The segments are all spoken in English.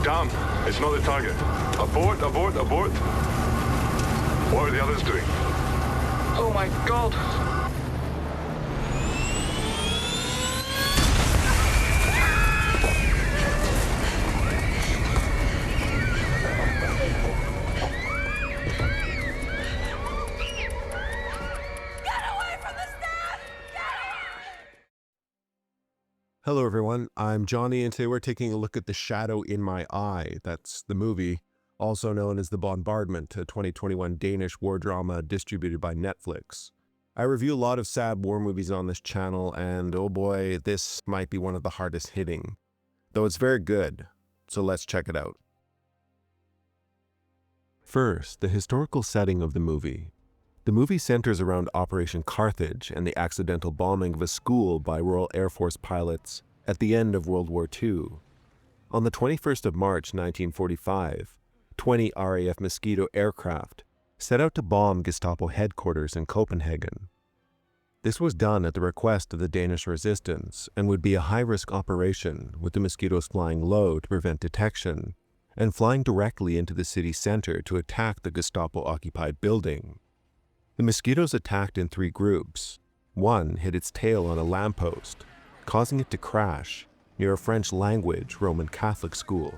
Tom, it's not the target. Abort, abort, abort. What are the others doing? Oh my God! Hello everyone, I'm Johnny and today we're taking a look at The Shadow in My Eye. That's the movie, also known as The Bombardment, a 2021 Danish war drama distributed by Netflix. I review a lot of sad war movies on this channel and oh boy, this might be one of the hardest hitting. Though it's very good, so let's check it out. First, the historical setting of the movie. The movie centers around Operation Carthage and the accidental bombing of a school by Royal Air Force pilots at the end of World War II. On the 21st of March 1945, 20 RAF Mosquito aircraft set out to bomb Gestapo headquarters in Copenhagen. This was done at the request of the Danish resistance and would be a high-risk operation, with the Mosquitoes flying low to prevent detection and flying directly into the city center to attack the Gestapo-occupied building. The Mosquitoes attacked in 3 groups. One hit its tail on a lamppost, causing it to crash near a French language Roman Catholic school.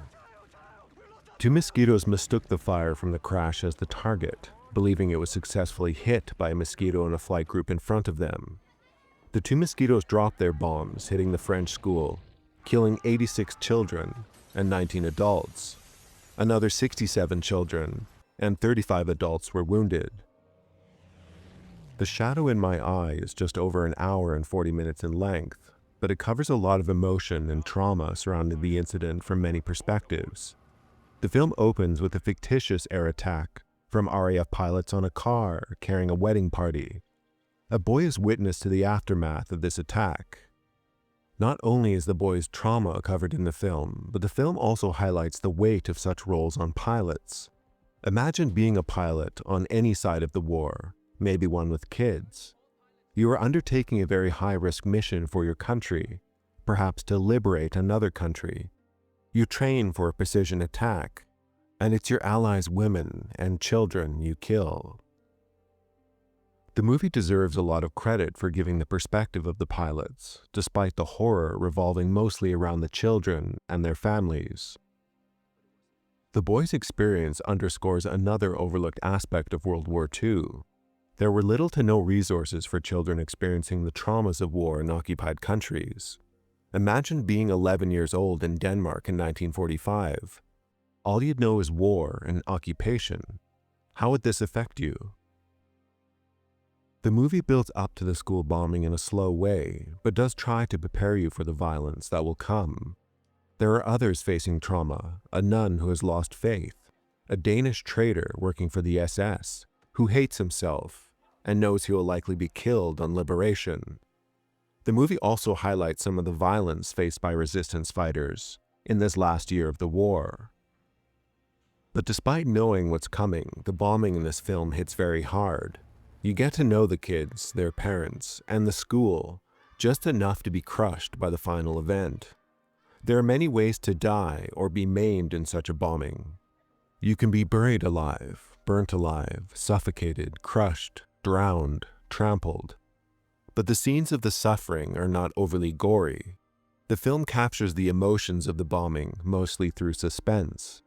2 Mosquitoes mistook the fire from the crash as the target, believing it was successfully hit by a Mosquito in a flight group in front of them. The 2 Mosquitoes dropped their bombs, hitting the French school, killing 86 children and 19 adults. Another 67 children and 35 adults were wounded. The Shadow in My Eye is just over an hour and 40 minutes in length, but it covers a lot of emotion and trauma surrounding the incident from many perspectives. The film opens with a fictitious air attack from RAF pilots on a car carrying a wedding party. A boy is witness to the aftermath of this attack. Not only is the boy's trauma covered in the film, but the film also highlights the weight of such roles on pilots. Imagine being a pilot on any side of the war, maybe one with kids. You are undertaking a very high-risk mission for your country, perhaps to liberate another country. You train for a precision attack, and it's your allies' women and children you kill. The movie deserves a lot of credit for giving the perspective of the pilots, despite the horror revolving mostly around the children and their families. The boys' experience underscores another overlooked aspect of World War II. There were little to no resources for children experiencing the traumas of war in occupied countries. Imagine being 11 years old in Denmark in 1945. All you'd know is war and occupation. How would this affect you? The movie builds up to the school bombing in a slow way, but does try to prepare you for the violence that will come. There are others facing trauma, a nun who has lost faith, a Danish traitor working for the SS, who hates himself and knows he will likely be killed on liberation. The movie also highlights some of the violence faced by resistance fighters in this last year of the war. But despite knowing what's coming, the bombing in this film hits very hard. You get to know the kids, their parents, and the school just enough to be crushed by the final event. There are many ways to die or be maimed in such a bombing. You can be buried alive, burnt alive, suffocated, crushed, drowned, trampled. But the scenes of the suffering are not overly gory. The film captures the emotions of the bombing mostly through suspense.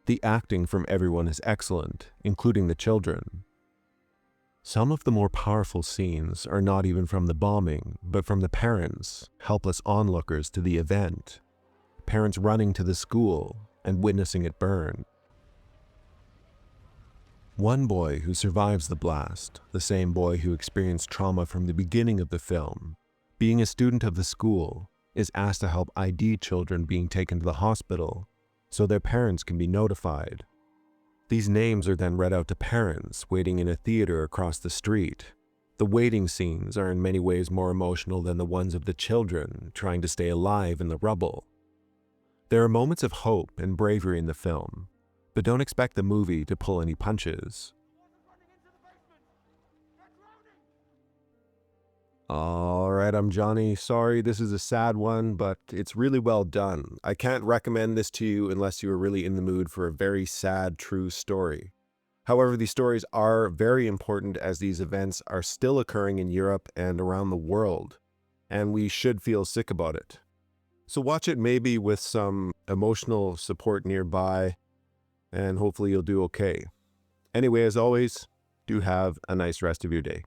The acting from everyone is excellent, including the children. Some of the more powerful scenes are not even from the bombing, but from the parents, helpless onlookers to the event. Parents running to the school and witnessing it burn. One boy who survives the blast, the same boy who experienced trauma from the beginning of the film, being a student of the school, is asked to help ID children being taken to the hospital so their parents can be notified. These names are then read out to parents waiting in a theater across the street. The waiting scenes are in many ways more emotional than the ones of the children trying to stay alive in the rubble. There are moments of hope and bravery in the film, but don't expect the movie to pull any punches. All right, I'm Johnny. Sorry, this is a sad one, but it's really well done. I can't recommend this to you unless you are really in the mood for a very sad, true story. However, these stories are very important as these events are still occurring in Europe and around the world, and we should feel sick about it. So watch it maybe with some emotional support nearby, and hopefully you'll do okay. Anyway, as always, do have a nice rest of your day.